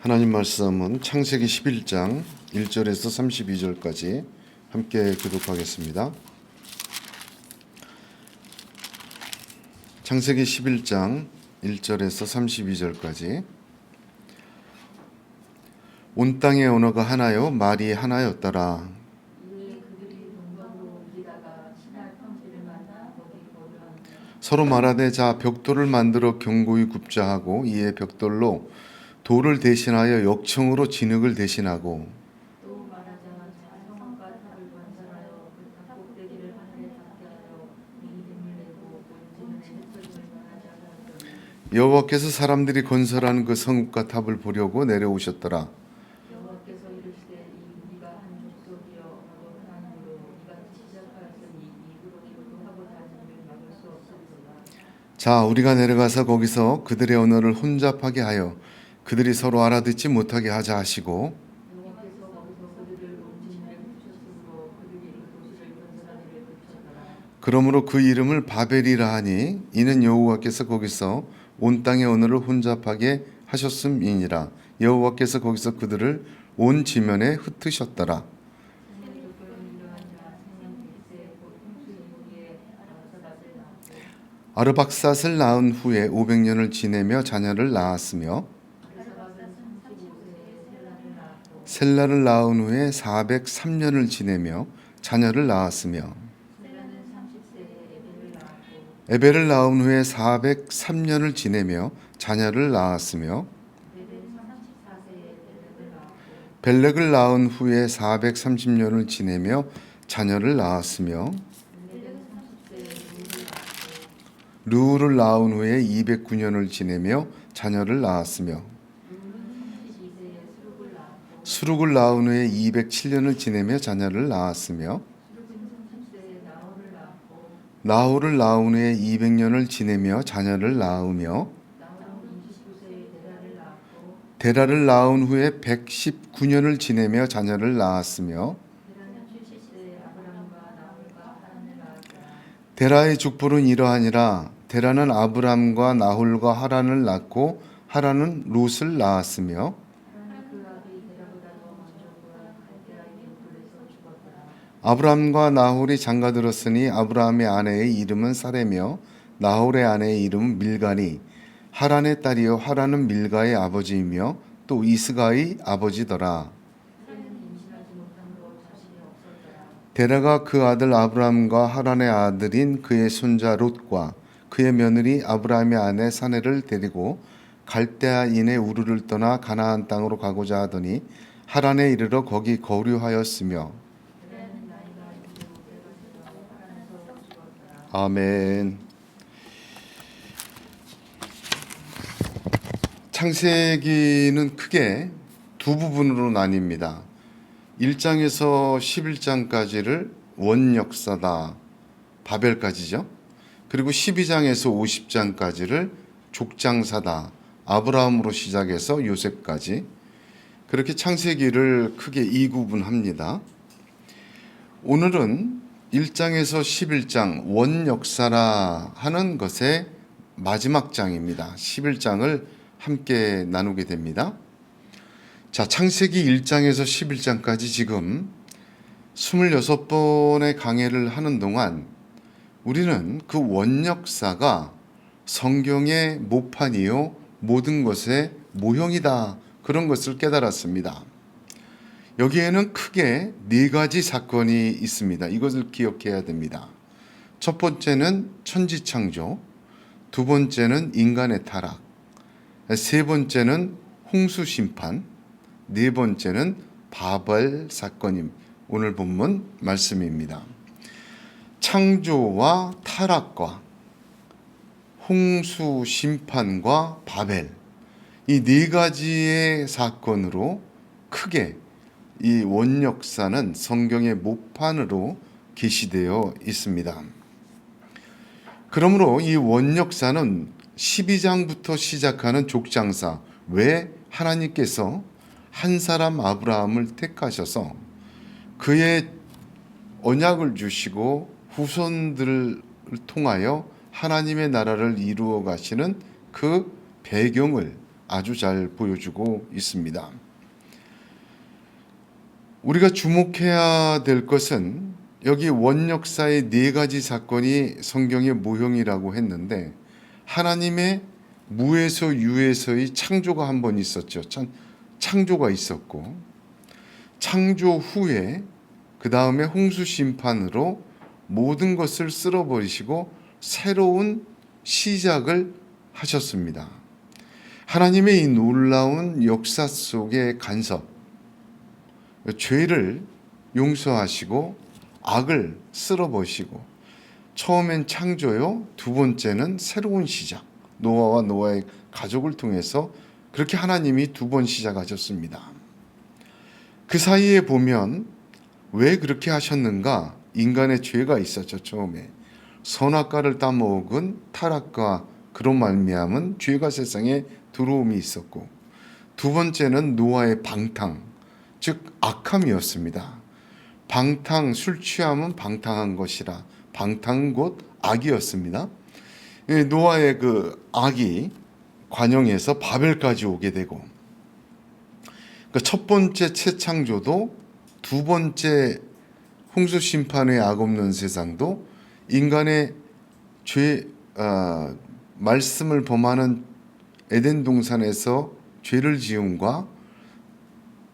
하나님 말씀은 창세기 11장 1절에서 32절까지 함께 교독하겠습니다. 창세기 11장 1절에서 32절까지. 온 땅의 언어가 하나요 말이 하나였더라. 서로 말하되 자 벽돌을 만들어 견고히 굽자 하고 이에 벽돌로 돌을 대신하여 역청으로 진흙을 대신하고 또 말하자 자 성과 탑을 건설하여 그 탑 꼭대기를 하늘에 닿게 하여 이 이름을 내고 본지는 햇소림을 만하자 하였더니 여호와께서 사람들이 건설하는 그 성읍과 탑을 보려고 내려오셨더라. 여호와께서 이르시되 이 우리가 한 족속이여 너도 하나님으로 이같이 시작하였으니 입으로 교도하고 다짐을 막을 수 없으리로다. 자 우리가 내려가서 거기서 그들의 언어를 혼잡하게 하여 그들이 서로 알아듣지 못하게 하자 하시고 여호와께서 거기서 그들을 온 진흙에 묻히셨으므로 그들이 그 도시를 건설하기를 그쳤더라. 그러므로 그 이름을 바벨이라 하니 이는 여호와께서 거기서 온 땅의 언어를 혼잡하게 하셨음이니라. 여호와께서 거기서 그들을 온 지면에 흩으셨더라. 생명의 조건은 이러하니라. 생명 일세 곧 홍수 이후에 아르박삿을 낳았고 아르박삿을 낳은 후에 500년을 지내며 자녀를 낳았으며 아르박삿은 35세에 셀라를 낳았고 셀라를 낳은 후에 403년을 지내며 자녀를 낳았으며 셀라는 30세에 에벨을 낳았고 에벨을 낳은 후에 403년을 지내며 자녀를 낳았으며 에벨은 34세에 벨렉을 낳았고 벨렉을 낳은 후에 430년을 지내며 자녀를 낳았으며 벨렉은 30세에 루를 낳았고 루를 낳은 후에 209년을 지내며 자녀를 낳았으며 루는 32세에 수룩을 낳았고 수룩을 낳은 후에 207년을 지내며 자녀를 낳았으며 수룩은 30세에 나홀을 낳았고 나홀을 낳은 후에 200년을 지내며 자녀를 낳으며 나홀은 29세에 데라를 낳았고 데라를 낳은 후에 119년을 지내며 자녀를 낳았으며 데라는 70세에 아브람과 나홀과 하란을 낳았더라. 데라의 족보는 이러하니라. 데라는 아브람과 나홀과 하란을 낳고 하란은 롯을 낳았으며 하란은 그 아비 데라보다 더 먼저 구한 갈대아에게 돌에서 죽었더라. 아브람과 나홀이 장가들었으니 아브라함의 아내의 이름은 사레며 나홀의 아내의 이름은 밀가니 하란의 딸이요 하란은 밀가의 아버지이며 또 이스가의 아버지더라. 사례는 임신하지 못함으로 자식이 없었더라. 데라가 그 아들 아브람과 하란의 아들인 그의 손자 롯과 그의 며느리 아브라함의 아내 사내를 데리고 갈대아인의 우르를 떠나 가나안 땅으로 가고자 하더니 하란에 이르러 거기 거류하였으며 데라는 나이가 65세가 되어 하란에서 죽었더라. 아멘. 창세기는 크게 두 부분으로 나뉩니다. 1장에서 11장까지를 원역사다, 바벨까지죠. 그리고 12장에서 50장까지를 족장사다, 아브라함으로 시작해서 요셉까지. 그렇게 창세기를 크게 2구분합니다. 오늘은 1장에서 11장 원역사라 하는 것의 마지막 장입니다. 11장을 함께 나누게 됩니다. 자, 창세기 1장에서 11장까지 지금 26번의 강해를 하는 동안 우리는 그 원역사가 성경의 모판이요 모든 것의 모형이다, 그런 것을 깨달았습니다. 여기에는 크게 네 가지 사건이 있습니다. 이것을 기억해야 됩니다. 첫 번째는 천지창조, 두 번째는 인간의 타락, 세 번째는 홍수심판, 네 번째는 바벨 사건임. 오늘 본문 말씀입니다. 창조와 타락과 홍수심판과 바벨, 이 네 가지의 사건으로 크게 이 원역사는 성경의 모판으로 게시되어 있습니다. 그러므로 이 원역사는 12장부터 시작하는 족장사, 왜 하나님께서 한 사람 아브라함을 택하셔서 그의 언약을 주시고 후손들을 통하여 하나님의 나라를 이루어 가시는 그 배경을 아주 잘 보여주고 있습니다. 우리가 주목해야 될 것은 여기 원역사의 네 가지 사건이 성경의 모형이라고 했는데 하나님의 무에서 유에서의 창조가 한 번 있었죠. 창조가 있었고 창조 후에 그 다음에 홍수 심판으로 모든 것을 쓸어버리시고 새로운 시작을 하셨습니다. 하나님의 이 놀라운 역사 속의 간섭, 죄를 용서하시고 악을 쓸어버리시고 처음엔 창조요, 두 번째는 새로운 시작, 노아와 노아의 가족을 통해서 그렇게 하나님이 두 번 시작하셨습니다. 그 사이에 보면 왜 그렇게 하셨는가? 인간의 죄가 있었죠. 처음에 선악과를 따먹은 타락과 그로 말미암은 죄가 세상에 들어옴이 있었고 두 번째는 노아의 방탕, 즉 악함이었습니다. 방탕, 술 취함은 방탕한 것이라 방탕 곧 악이었습니다. 노아의 그 악이 관영해서 바벨까지 오게 되고 그러니까 첫 번째 재창조도 두 번째 홍수 심판의 악 없는 세상도 인간의 말씀을 범하는 에덴 동산에서 죄를 지음과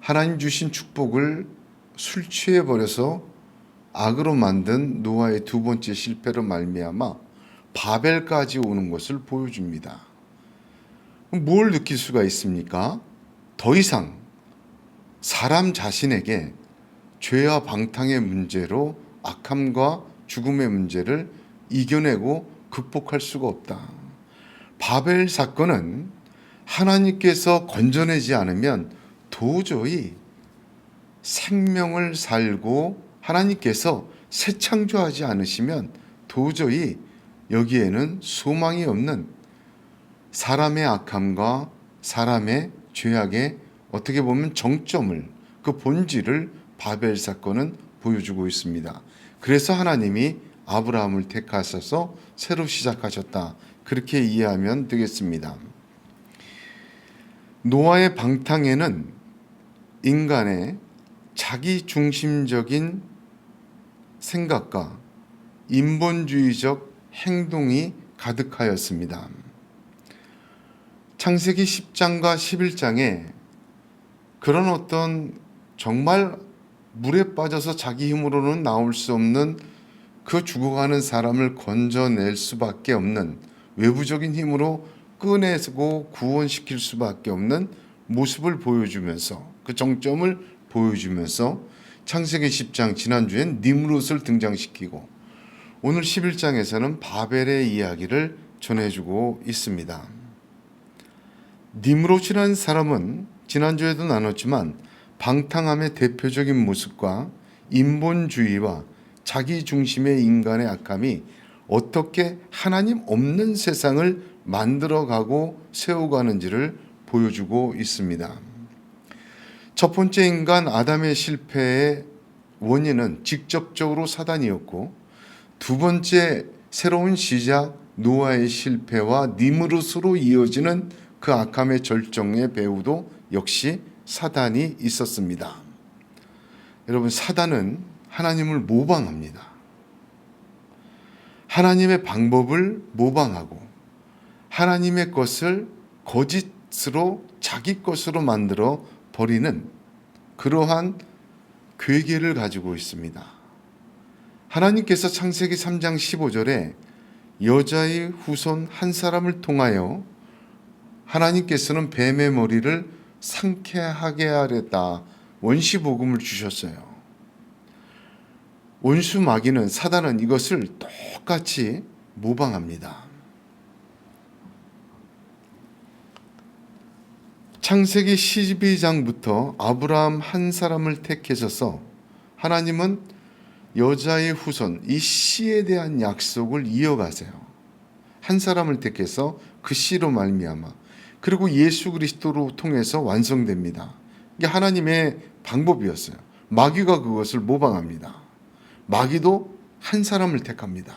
하나님 주신 축복을 술 취해 버려서 악으로 만든 노아의 두 번째 실패로 말미암아 바벨까지 오는 것을 보여줍니다. 뭘 느낄 수가 있습니까? 더 이상 사람 자신에게 죄와 방탕의 문제로 악함과 죽음의 문제를 이겨내고 극복할 수가 없다. 바벨 사건은 하나님께서 건져내지 않으면 도저히 생명을 살고 하나님께서 새 창조하지 않으시면 도저히 여기에는 소망이 없는 사람의 악함과 사람의 죄악의 어떻게 보면 정점을 그 본질을 바벨 사건은 보여주고 있습니다. 그래서 하나님이 아브라함을 택하셔서 새로 시작하셨다. 그렇게 이해하면 되겠습니다. 노아의 방탕에는 인간의 자기 중심적인 생각과 인본주의적 행동이 가득하였습니다. 창세기 10장과 11장에 그런 어떤 정말 물에 빠져서 자기 힘으로는 나올 수 없는 그 죽어가는 사람을 건져낼 수밖에 없는 외부적인 힘으로 꺼내고 구원시킬 수밖에 없는 모습을 보여주면서 그 정점을 보여주면서 창세기 10장 지난주엔 니므롯을 등장시키고 오늘 11장에서는 바벨의 이야기를 전해주고 있습니다. 니므롯이라는 사람은 지난주에도 나눴지만 방탕함의 대표적인 모습과 인본주의와 자기 중심의 인간의 악함이 어떻게 하나님 없는 세상을 만들어가고 세워가는지를 보여주고 있습니다. 첫 번째 인간 아담의 실패의 원인은 직접적으로 사단이었고 두 번째 새로운 시작 노아의 실패와 니므롯으로 이어지는 그 악함의 절정의 배후도 역시 사단이 있었습니다. 여러분, 사단은 하나님을 모방합니다. 하나님의 방법을 모방하고 하나님의 것을 거짓으로 자기 것으로 만들어 버리는 그러한 괴계를 가지고 있습니다. 하나님께서 창세기 3장 15절에 여자의 후손 한 사람을 통하여 하나님께서는 뱀의 머리를 상쾌하게 하렸다. 원시복음을 주셨어요. 원수 마귀는 사단은 이것을 똑같이 모방합니다. 창세기 12장부터 아브라함 한 사람을 택하셔서 하나님은 여자의 후손 이 씨에 대한 약속을 이어가세요. 한 사람을 택해서 그 씨로 말미암아 그리고 예수 그리스도로 통해서 완성됩니다. 이게 하나님의 방법이었어요. 마귀가 그것을 모방합니다. 마귀도 한 사람을 택합니다.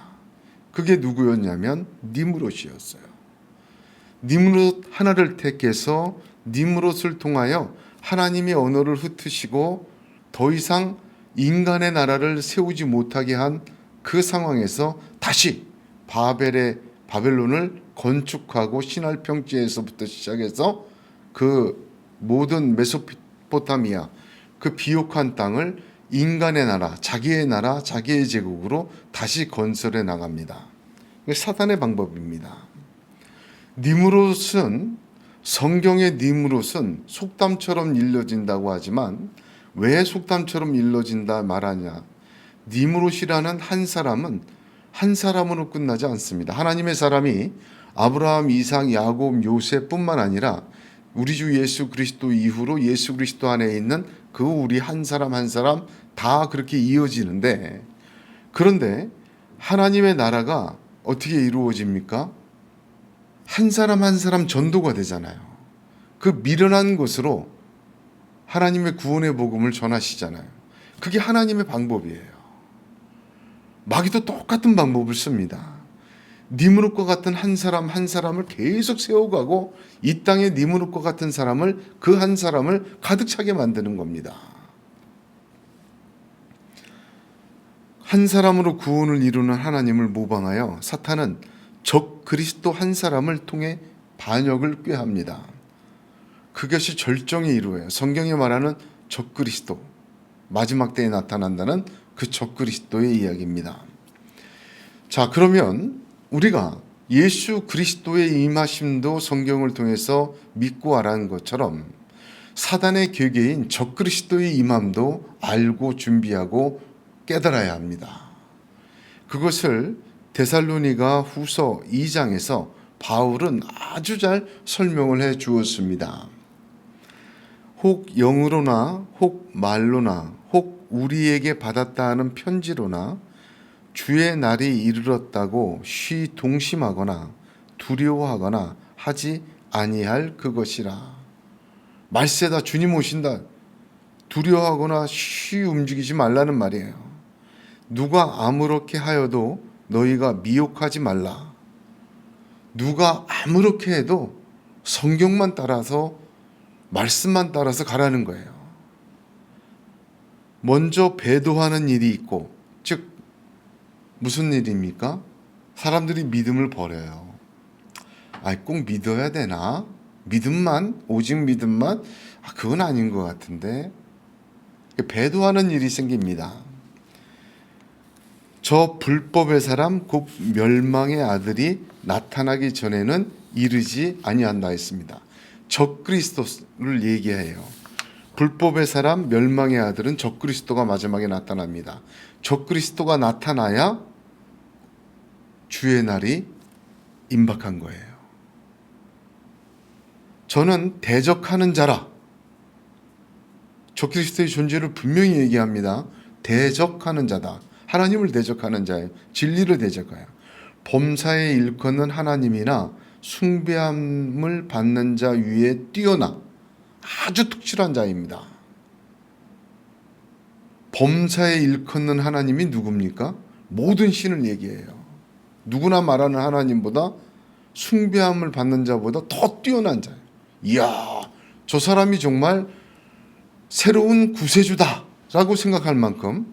그게 누구였냐면 니므롯이었어요. 니므롯 하나를 택해서 니므롯을 통하여 하나님의 언어를 흩으시고 더 이상 인간의 나라를 세우지 못하게 한 그 상황에서 다시 바벨론을 건축하고 시날 평지에서부터 시작해서 그 모든 메소포타미아 그 비옥한 땅을 인간의 나라, 자기의 제국으로 다시 건설해 나갑니다. 이게 사단의 방법입니다. 니므롯은 성경의 니므롯은 속담처럼 일러진다고 하지만 왜 속담처럼 일러진다 말하냐? 니므롯이라는 한 사람은 한 사람으로 끝나지 않습니다. 하나님의 사람이 아브라함, 이삭, 야곱, 요셉뿐만 아니라 우리 주 예수 그리스도 이후로 예수 그리스도 안에 있는 그 우리 한 사람 한 사람 다 그렇게 이어지는데, 그런데 하나님의 나라가 어떻게 이루어집니까? 한 사람 한 사람 전도가 되잖아요. 그 미련한 곳으로 하나님의 구원의 복음을 전하시잖아요. 그게 하나님의 방법이에요. 마귀도 똑같은 방법을 씁니다. 니므롯과 같은 한 사람 한 사람을 계속 세워가고 이 땅에 니므롯과 같은 사람을 그 한 사람을 가득 차게 만드는 겁니다. 한 사람으로 구원을 이루는 하나님을 모방하여 사탄은 적 그리스도 한 사람을 통해 반역을 꾀합니다. 그것이 절정에 이루어요. 성경이 말하는 적 그리스도, 마지막 때에 나타난다는 그 적 그리스도의 이야기입니다. 자, 그러면 우리가 예수 그리스도의 임하심도 성경을 통해서 믿고 알아는 것처럼 사단의 계계인 적 그리스도의 임함도 알고 준비하고 깨달아야 합니다. 그것을 데살로니가 후서 2장에서 바울은 아주 잘 설명을 해 주었습니다. 혹 영으로나 혹 말로나 혹 우리에게 받았다 하는 편지로나 주의 날이 이르렀다고 쉬 동심하거나 두려워하거나 하지 아니할 그것이라. 말세다, 주님 오신다, 두려워하거나 쉬 움직이지 말라는 말이에요. 누가 아무렇게 하여도 너희가 미혹하지 말라. 누가 아무렇게 해도 성경만 따라서, 말씀만 따라서 가라는 거예요. 먼저 배도하는 일이 있고, 즉 무슨 일입니까? 사람들이 믿음을 버려요. 꼭 믿어야 되나? 믿음만, 오직 믿음만? 그건 아닌 것 같은데. 배도하는 일이 생깁니다. 저 불법의 사람 곧 멸망의 아들이 나타나기 전에는 이르지 아니한다 했습니다. 적그리스도를 얘기해요. 불법의 사람, 멸망의 아들은 적그리스도가 마지막에 나타납니다. 적그리스도가 나타나야 주의 날이 임박한 거예요. 저는 대적하는 자라. 적그리스도의 존재를 분명히 얘기합니다. 대적하는 자다. 하나님을 대적하는 자예요. 진리를 대적해요. 범사에 일컫는 하나님이나 숭배함을 받는 자 위에 뛰어나 아주 특출한 자입니다. 범사에 일컫는 하나님이 누굽니까? 모든 신을 얘기해요. 누구나 말하는 하나님보다 숭배함을 받는 자보다 더 뛰어난 자예요. 이야, 저 사람이 정말 새로운 구세주다 라고 생각할 만큼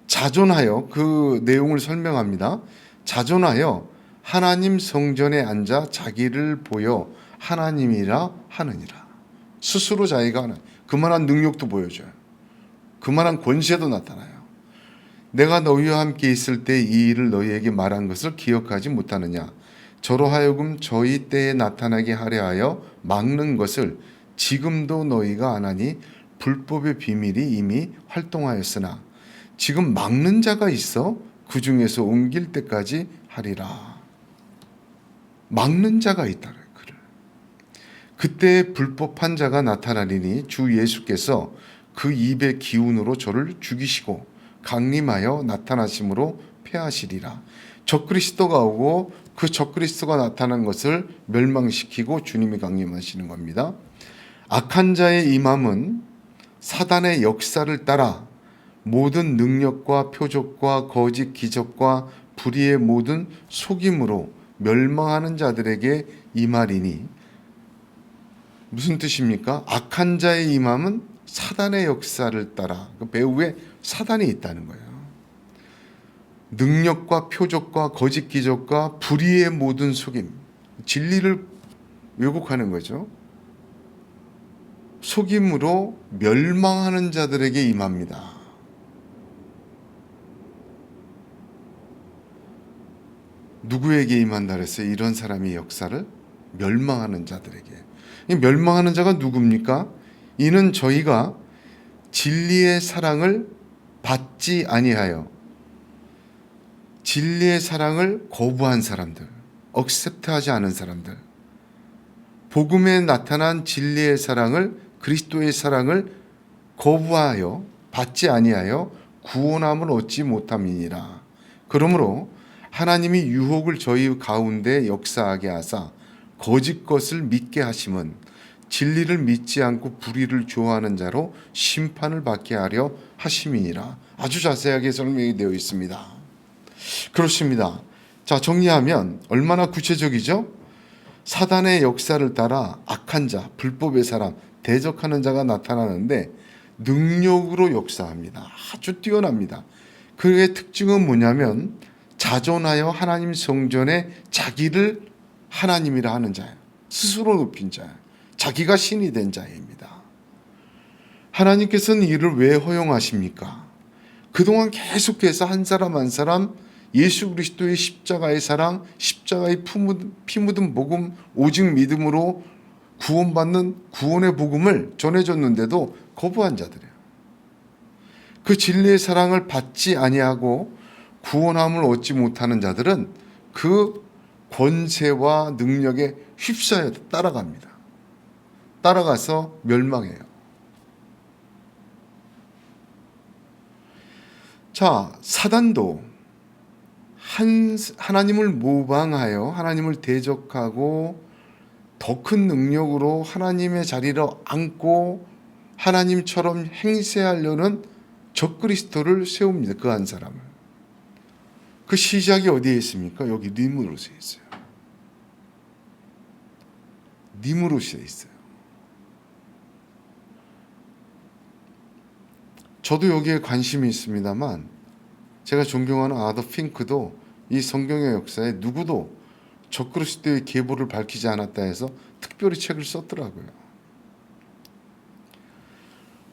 자존하여, 그 내용을 설명합니다. 자존하여 하나님 성전에 앉아 자기를 보여 하나님이라 하느니라. 스스로 자기가 하는 그만한 능력도 보여줘요. 그만한 권세도 나타나요. 내가 너희와 함께 있을 때 이 일을 너희에게 말한 것을 기억하지 못하느냐. 저로 하여금 저희 때에 나타나게 하려 하여 막는 것을 지금도 너희가 안 하니 불법의 비밀이 이미 활동하였으나 지금 막는 자가 있어 그 중에서 옮길 때까지 하리라. 막는 자가 있다. 그를. 그때 불법한 자가 나타나리니 주 예수께서 그 입의 기운으로 저를 죽이시고 강림하여 나타나심으로 패하시리라. 적그리스도가 오고 그 적그리스도가 나타난 것을 멸망시키고 주님이 강림하시는 겁니다. 악한 자의 임함은 사단의 역사를 따라 모든 능력과 표적과 거짓 기적과 불의의 모든 속임으로 멸망하는 자들에게 이 말이니 무슨 뜻입니까? 악한 자의 임함은 사단의 역사를 따라 그 배후에 사단이 있다는 거예요. 능력과 표적과 거짓 기적과 불의의 모든 속임, 진리를 왜곡하는 거죠. 속임으로 멸망하는 자들에게 임합니다. 누구에게 임한다 그랬어요? 이런 사람의 역사를 멸망하는 자들에게. 이 멸망하는 자가 누굽니까? 이는 저희가 진리의 사랑을 받지 아니하여 진리의 사랑을 거부한 사람들, 억셉트하지 않은 사람들, 복음에 나타난 진리의 사랑을 그리스도의 사랑을 거부하여 받지 아니하여 구원함을 얻지 못함이니라. 그러므로 하나님이 유혹을 저희 가운데 역사하게 하사 거짓 것을 믿게 하심은 진리를 믿지 않고 불의를 좋아하는 자로 심판을 받게 하려 하심이니라. 아주 자세하게 설명이 되어 있습니다. 그렇습니다. 자, 정리하면 얼마나 구체적이죠? 사단의 역사를 따라 악한 자, 불법의 사람, 대적하는 자가 나타나는데 능력으로 역사합니다. 아주 뛰어납니다. 그의 특징은 뭐냐면 자존하여 하나님 성전에 자기를 하나님이라 하는 자예요. 스스로 높인 자예요. 자기가 신이 된 자입니다. 하나님께서는 이를 왜 허용하십니까? 그동안 계속해서 한 사람 한 사람 예수 그리스도의 십자가의 사랑, 십자가의 피 묻은 복음, 오직 믿음으로 구원받는 구원의 복음을 전해줬는데도 거부한 자들이에요. 그 진리의 사랑을 받지 아니하고 구원함을 얻지 못하는 자들은 그 권세와 능력에 휩싸여 따라갑니다. 따라가서 멸망해요. 자, 사단도 하나님을 모방하여 하나님을 대적하고 더 큰 능력으로 하나님의 자리를 앉고 하나님처럼 행세하려는 적그리스도를 세웁니다. 그 한 사람을. 그 시작이 어디에 있습니까? 여기 니무롯에 있어요. 니무롯에 있어요. 저도 여기에 관심이 있습니다만 제가 존경하는 아더 핑크도 이 성경의 역사에 누구도 적그리스도의 계보를 밝히지 않았다 해서 특별히 책을 썼더라고요.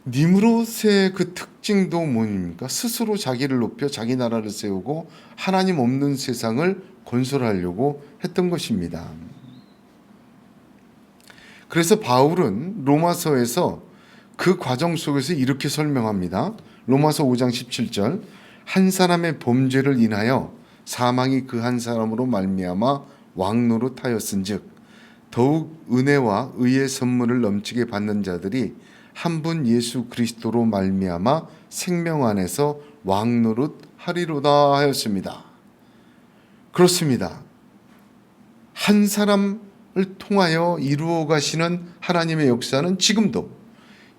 니무롯의 그 특징도 뭡니까? 스스로 자기를 높여 자기 나라를 세우고 하나님 없는 세상을 건설하려고 했던 것입니다. 그래서 바울은 로마서에서 그 과정 속에서 이렇게 설명합니다. 로마서 5장 17절 한 사람의 범죄를 인하여 사망이 그 한 사람으로 말미암아 왕노릇하였은즉 더욱 은혜와 의의 선물을 넘치게 받는 자들이 한 분 예수 그리스도로 말미암아 생명 안에서 왕노릇하리로다 하였습니다. 그렇습니다. 한 사람을 통하여 이루어 가시는 하나님의 역사는 지금도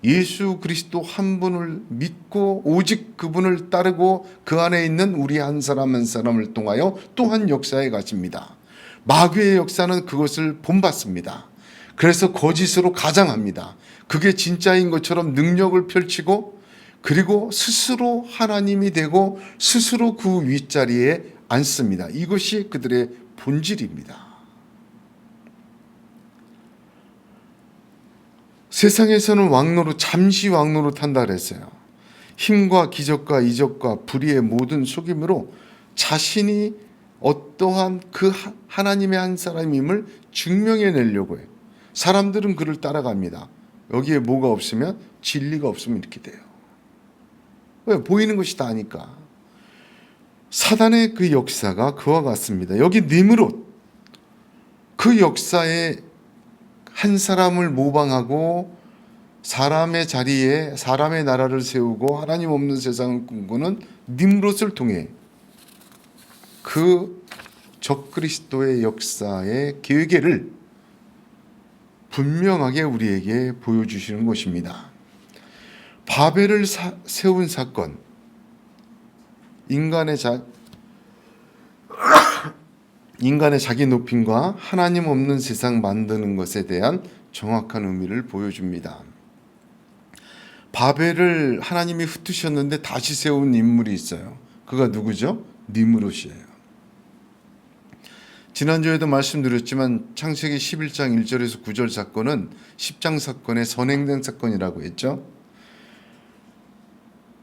예수 그리스도 한 분을 믿고 오직 그분을 따르고 그 안에 있는 우리 한 사람 한 사람을 통하여 또한 역사해 가십니다. 마귀의 역사는 그것을 본받습니다. 그래서 거짓으로 가장합니다. 그게 진짜인 것처럼 능력을 펼치고 그리고 스스로 하나님이 되고 스스로 그 윗자리에 앉습니다. 이것이 그들의 본질입니다. 세상에서는 왕노릇, 잠시 왕노릇 한다 그랬어요. 힘과 기적과 이적과 불의의 모든 속임으로 자신이 어떠한 그 하나님의 한 사람임을 증명해내려고 해요. 사람들은 그를 따라갑니다. 여기에 뭐가 없으면 진리가 없으면 이렇게 돼요. 왜? 보이는 것이 다 아니까. 사단의 그 역사가 그와 같습니다. 여기 니므롯 그 역사에 한 사람을 모방하고 사람의 자리에 사람의 나라를 세우고 하나님 없는 세상을 꿈꾸는 니므롯을 통해 그 적그리스도의 역사의 계계를 분명하게 우리에게 보여주시는 것입니다. 바벨을 세운 사건, 인간의 자기 높임과 하나님 없는 세상 만드는 것에 대한 정확한 의미를 보여줍니다. 바벨을 하나님이 흩으셨는데 다시 세운 인물이 있어요. 그가 누구죠? 니므롯이에요. 지난주에도 말씀드렸지만 창세기 11장 1절에서 9절 사건은 10장 사건의 선행된 사건이라고 했죠.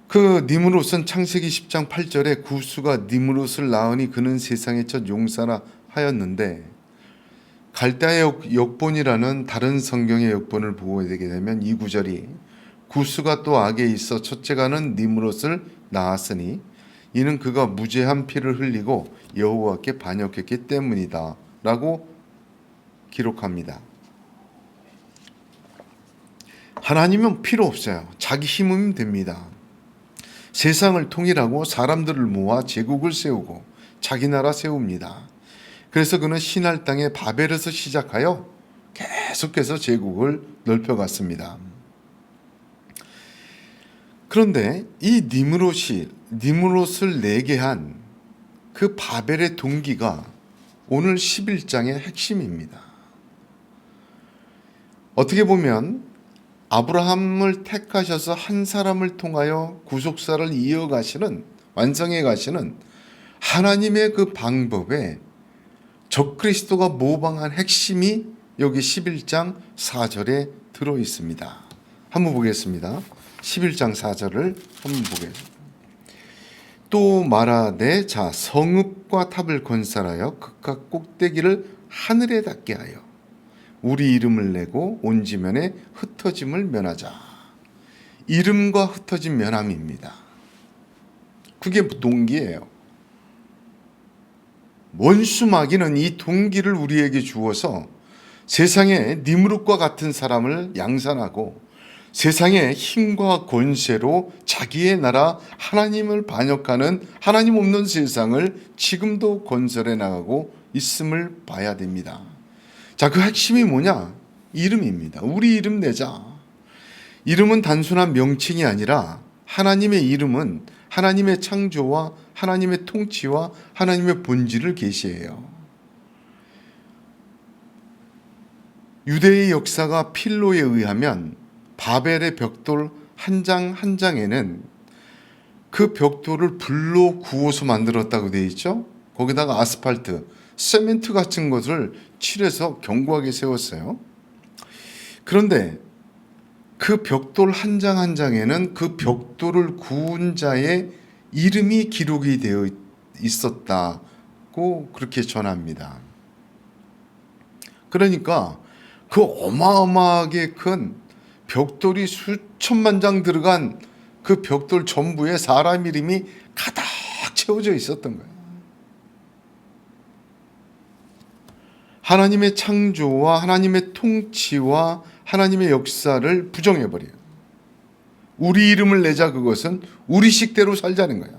그 니므롯은 창세기 10장 8절에 구스가 니므롯을 낳으니 그는 세상의 첫 용사라 하였는데, 갈대아의 역본이라는 다른 성경의 역본을 보게 되게 되면 이 구절이 구스가 또 악에 있어 첫째가는 니므롯을 낳았으니 이는 그가 무죄한 피를 흘리고 여호와께 반역했기 때문이다 라고 기록합니다. 하나님은 필요 없어요. 자기 힘이면 됩니다. 세상을 통일하고 사람들을 모아 제국을 세우고 자기 나라 세웁니다. 그래서 그는 신할 땅의 바벨에서 시작하여 계속해서 제국을 넓혀갔습니다. 그런데 이 니므롯을 내게 한 그 바벨의 동기가 오늘 11장의 핵심입니다. 어떻게 보면 아브라함을 택하셔서 한 사람을 통하여 구속사를 이어가시는, 완성해 가시는 하나님의 그 방법에 적그리스도가 모방한 핵심이 여기 11장 4절에 들어 있습니다. 한번 보겠습니다. 11장 4절을 한번 보겠습니다. 또 말하되 자 성읍과 탑을 건설하여 극각 꼭대기를 하늘에 닿게 하여 우리 이름을 내고 온 지면에 흩어짐을 면하자. 이름과 흩어짐 면함입니다. 그게 동기예요. 원수 마귀는 이 동기를 우리에게 주어서 세상에 니므롯과 같은 사람을 양산하고 세상의 힘과 권세로 자기의 나라 하나님을 반역하는 하나님 없는 세상을 지금도 건설해 나가고 있음을 봐야 됩니다. 자, 그 핵심이 뭐냐? 이름입니다. 우리 이름 내자. 이름은 단순한 명칭이 아니라 하나님의 이름은 하나님의 창조와 하나님의 통치와 하나님의 본질을 계시해요. 유대의 역사가 필로에 의하면 바벨의 벽돌 한 장 한 장에는 그 벽돌을 불로 구워서 만들었다고 되어 있죠. 거기다가 아스팔트, 세멘트 같은 것을 칠해서 견고하게 세웠어요. 그런데 그 벽돌 한 장 한 장에는 그 벽돌을 구운 자의 이름이 기록이 되어 있었다고 그렇게 전합니다. 그러니까 그 어마어마하게 큰 벽돌이 수천만 장 들어간 그 벽돌 전부에 사람 이름이 가득 채워져 있었던 거예요. 하나님의 창조와 하나님의 통치와 하나님의 역사를 부정해버려요. 우리 이름을 내자, 그것은 우리 식대로 살자는 거예요.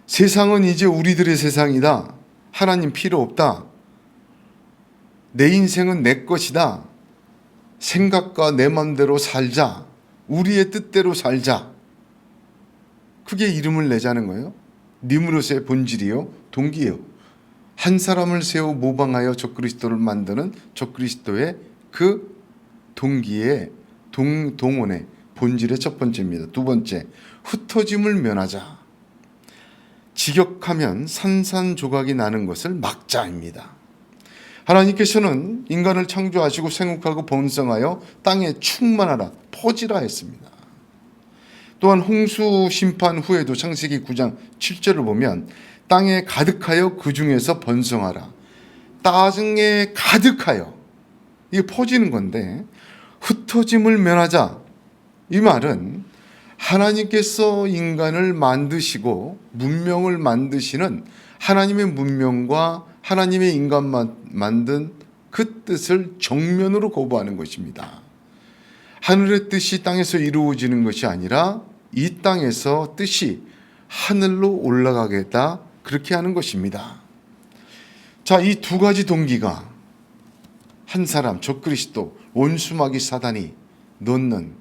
세상은 이제 우리들의 세상이다. 하나님 필요 없다. 내 인생은 내 것이다. 생각과 내 맘대로 살자. 우리의 뜻대로 살자. 그게 이름을 내자는 거예요. 니므롯의 본질이요, 동기요. 한 사람을 세워 모방하여 적그리스도를 만드는 적그리스도의 그 동기의 동원의 본질의 첫 번째입니다. 두 번째, 흩어짐을 면하자. 직역하면 산산조각이 나는 것을 막자입니다. 하나님께서는 인간을 창조하시고 생육하고 번성하여 땅에 충만하라, 퍼지라 했습니다. 또한 홍수 심판 후에도 창세기 9장 7절을 보면 땅에 가득하여 그 중에서 번성하라. 땅에 가득하여, 이게 퍼지는 건데, 흩어짐을 면하자. 이 말은 하나님께서 인간을 만드시고 문명을 만드시는 하나님의 문명과 하나님의 인간만 만든 그 뜻을 정면으로 거부하는 것입니다. 하늘의 뜻이 땅에서 이루어지는 것이 아니라 이 땅에서 뜻이 하늘로 올라가겠다, 그렇게 하는 것입니다. 자, 이 두 가지 동기가 한 사람, 적그리스도, 원수마귀 사단이 넣는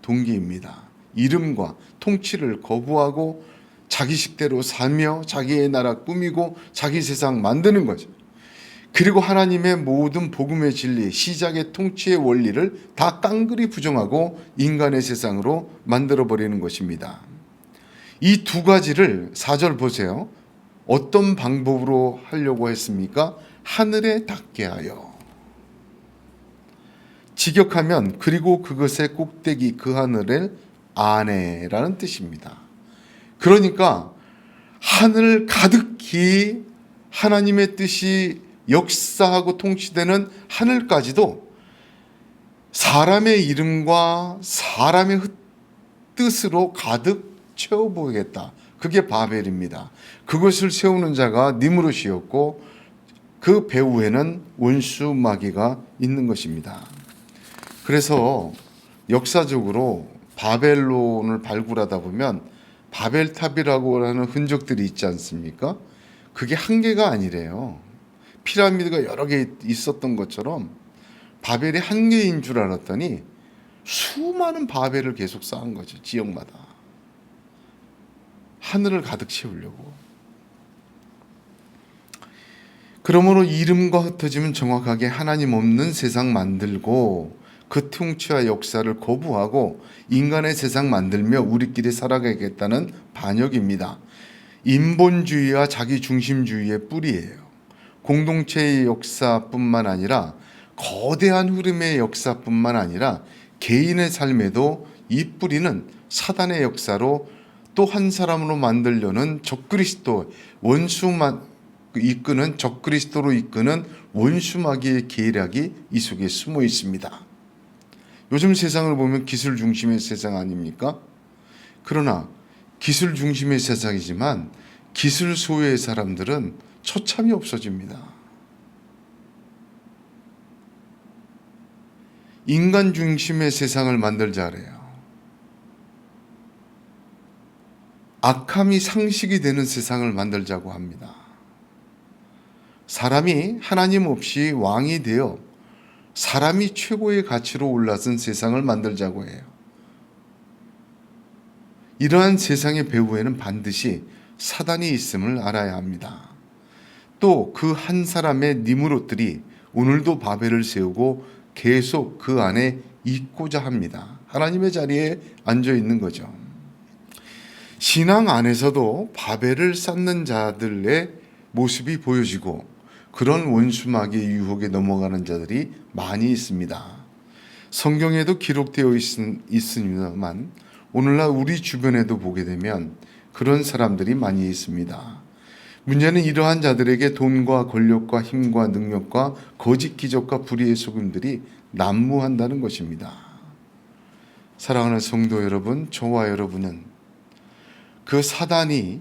동기입니다. 이름과 통치를 거부하고 자기 식대로 살며 자기의 나라 꾸미고 자기 세상 만드는 거죠. 그리고 하나님의 모든 복음의 진리, 시작의 통치의 원리를 다 깡그리 부정하고 인간의 세상으로 만들어버리는 것입니다. 이 두 가지를 4절 보세요. 어떤 방법으로 하려고 했습니까? 하늘에 닿게 하여. 직역하면 그리고 그것의 꼭대기 그 하늘을 안에라는 뜻입니다. 그러니까 하늘 가득히 하나님의 뜻이 역사하고 통치되는 하늘까지도 사람의 이름과 사람의 뜻으로 가득 채워보겠다. 그게 바벨입니다. 그것을 세우는 자가 니므롯이었고 그 배후에는 원수 마귀가 있는 것입니다. 그래서 역사적으로 바벨론을 발굴하다 보면 바벨탑이라고 하는 흔적들이 있지 않습니까? 그게 한 개가 아니래요. 피라미드가 여러 개 있었던 것처럼 바벨이 한 개인 줄 알았더니 수많은 바벨을 계속 쌓은 거죠. 지역마다. 하늘을 가득 채우려고. 그러므로 이름과 흩어지면 정확하게 하나님 없는 세상 만들고 그 통치와 역사를 거부하고 인간의 세상 만들며 우리끼리 살아가겠다는 반역입니다. 인본주의와 자기중심주의의 뿌리예요. 공동체의 역사뿐만 아니라 거대한 흐름의 역사뿐만 아니라 개인의 삶에도 이 뿌리는 사단의 역사로 또 한 사람으로 만들려는 적그리스도 원수만 이끄는 적그리스도로 이끄는 원수마귀의 계략이 이 속에 숨어 있습니다. 요즘 세상을 보면 기술 중심의 세상 아닙니까? 그러나 기술 중심의 세상이지만 기술 소유의 사람들은 처참히 없어집니다. 인간 중심의 세상을 만들자래요. 악함이 상식이 되는 세상을 만들자고 합니다. 사람이 하나님 없이 왕이 되어 사람이 최고의 가치로 올라선 세상을 만들자고 해요. 이러한 세상의 배후에는 반드시 사단이 있음을 알아야 합니다. 또 그 한 사람의 니므롯들이 오늘도 바벨을 세우고 계속 그 안에 있고자 합니다. 하나님의 자리에 앉아 있는 거죠. 신앙 안에서도 바벨을 쌓는 자들의 모습이 보여지고 그런 원수마귀의 유혹에 넘어가는 자들이 많이 있습니다. 성경에도 기록되어 있습니다만 오늘날 우리 주변에도 보게 되면 그런 사람들이 많이 있습니다. 문제는 이러한 자들에게 돈과 권력과 힘과 능력과 거짓 기적과 불의의 속임들이 난무한다는 것입니다. 사랑하는 성도 여러분, 저와 여러분은 그 사단이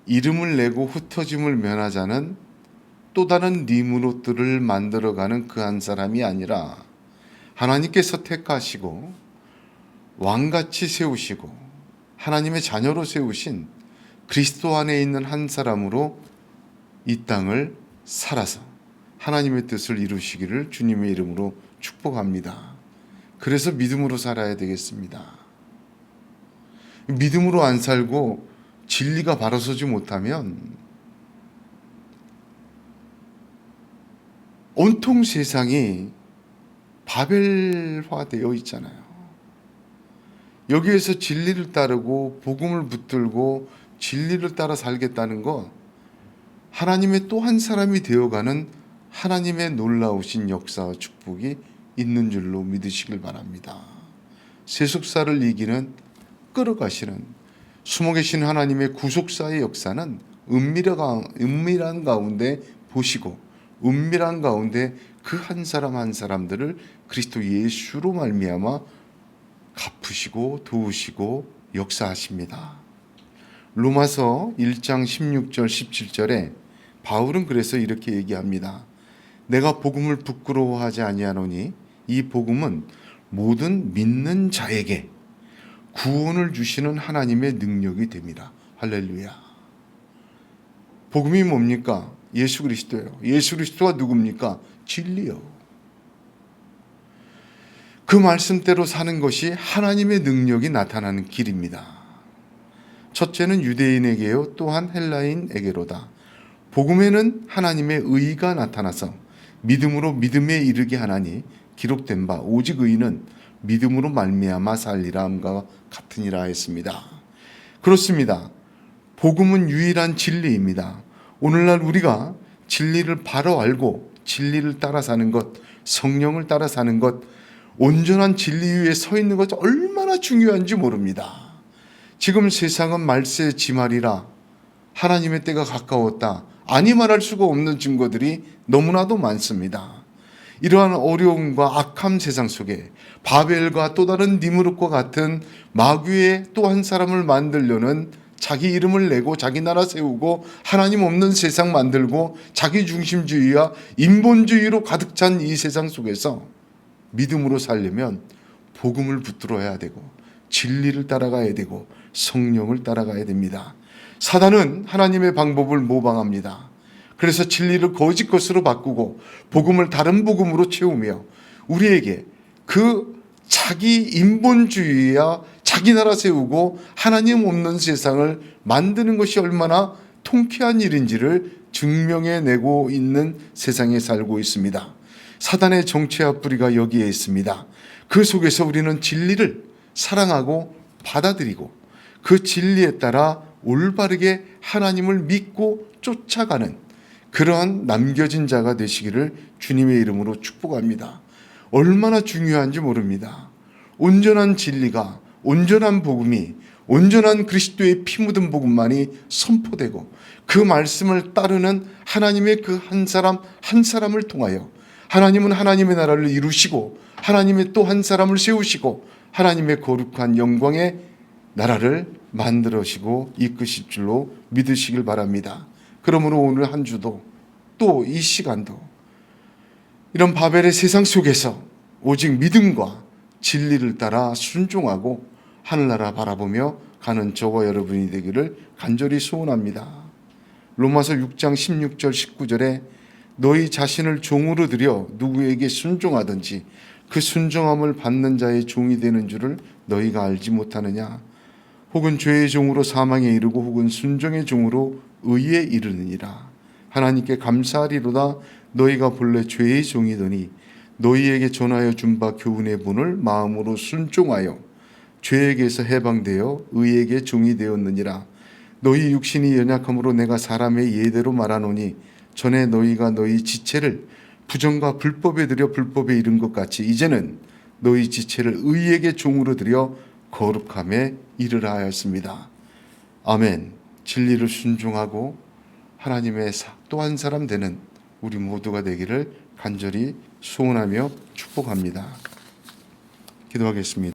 이름을 내고 흩어짐을 면하자는 또 다른 니므롯들을 만들어가는 그 한 사람이 아니라 하나님께서 택하시고 왕같이 세우시고 하나님의 자녀로 세우신 그리스도 안에 있는 한 사람으로 이 땅을 살아서 하나님의 뜻을 이루시기를 주님의 이름으로 축복합니다. 그래서 믿음으로 살아야 되겠습니다. 믿음으로 안 살고 진리가 바로 서지 못하면 온통 세상이 바벨화되어 있잖아요. 여기에서 진리를 따르고 복음을 붙들고 진리를 따라 살겠다는 것, 하나님의 또 한 사람이 되어가는 하나님의 놀라우신 역사와 축복이 있는 줄로 믿으시길 바랍니다. 세속사를 이기는 끌어가시는 숨어 계신 하나님의 구속사의 역사는 은밀한 가운데 보시고 은밀한 가운데 그 한 사람 한 사람들을 그리스도 예수로 말미암아 갚으시고 도우시고 역사하십니다. 로마서 1장 16절 17절에 바울은 그래서 이렇게 얘기합니다. 내가 복음을 부끄러워하지 아니하노니 이 복음은 모든 믿는 자에게 구원을 주시는 하나님의 능력이 됩니다. 할렐루야. 복음이 뭡니까? 예수 그리스도예요. 예수 그리스도가 누굽니까? 진리요. 그 말씀대로 사는 것이 하나님의 능력이 나타나는 길입니다. 첫째는 유대인에게요 또한 헬라인에게로다. 복음에는 하나님의 의가 나타나서 믿음으로 믿음에 이르게 하나니 기록된 바 오직 의인은 믿음으로 말미암아 살리라 함과 같으니라 했습니다. 그렇습니다. 복음은 유일한 진리입니다. 오늘날 우리가 진리를 바로 알고 진리를 따라 사는 것, 성령을 따라 사는 것, 온전한 진리 위에 서 있는 것 얼마나 중요한지 모릅니다. 지금 세상은 말세 지말이라 하나님의 때가 가까웠다. 아니 말할 수가 없는 증거들이 너무나도 많습니다. 이러한 어려움과 악함 세상 속에 바벨과 또 다른 니무롯과 같은 마귀의 또 한 사람을 만들려는 자기 이름을 내고 자기 나라 세우고 하나님 없는 세상 만들고 자기 중심주의와 인본주의로 가득 찬 이 세상 속에서 믿음으로 살려면 복음을 붙들어야 되고 진리를 따라가야 되고 성령을 따라가야 됩니다. 사단은 하나님의 방법을 모방합니다. 그래서 진리를 거짓 것으로 바꾸고 복음을 다른 복음으로 채우며 우리에게 그 자기 인본주의야 자기 나라 세우고 하나님 없는 세상을 만드는 것이 얼마나 통쾌한 일인지를 증명해내고 있는 세상에 살고 있습니다. 사단의 정체와 뿌리가 여기에 있습니다. 그 속에서 우리는 진리를 사랑하고 받아들이고 그 진리에 따라 올바르게 하나님을 믿고 쫓아가는 그러한 남겨진 자가 되시기를 주님의 이름으로 축복합니다. 얼마나 중요한지 모릅니다. 온전한 진리가, 온전한 복음이, 온전한 그리스도의 피 묻은 복음만이 선포되고 그 말씀을 따르는 하나님의 그 한 사람 한 사람을 통하여 하나님은 하나님의 나라를 이루시고 하나님의 또 한 사람을 세우시고 하나님의 거룩한 영광의 나라를 만들으시고 이끄실 줄로 믿으시길 바랍니다. 그러므로 오늘 한 주도 또 이 시간도 이런 바벨의 세상 속에서 오직 믿음과 진리를 따라 순종하고 하늘나라 바라보며 가는 저와 여러분이 되기를 간절히 소원합니다. 로마서 6장 16절 19절에 너희 자신을 종으로 들여 누구에게 순종하든지 그 순종함을 받는 자의 종이 되는 줄을 너희가 알지 못하느냐. 혹은 죄의 종으로 사망에 이르고 혹은 순종의 종으로 의에 이르느니라. 하나님께 감사하리로다. 너희가 본래 죄의 종이더니 너희에게 전하여 준 바 교훈의 본을 마음으로 순종하여 죄에게서 해방되어 의에게 종이 되었느니라. 너희 육신이 연약함으로 내가 사람의 예대로 말하노니 전에 너희가 너희 지체를 부정과 불법에 들여 불법에 이른 것 같이 이제는 너희 지체를 의에게 종으로 들여 거룩함에 이르라 하였습니다. 아멘. 진리를 순종하고 하나님의 또 한 사람 되는 우리 모두가 되기를 간절히 소원하며 축복합니다. 기도하겠습니다.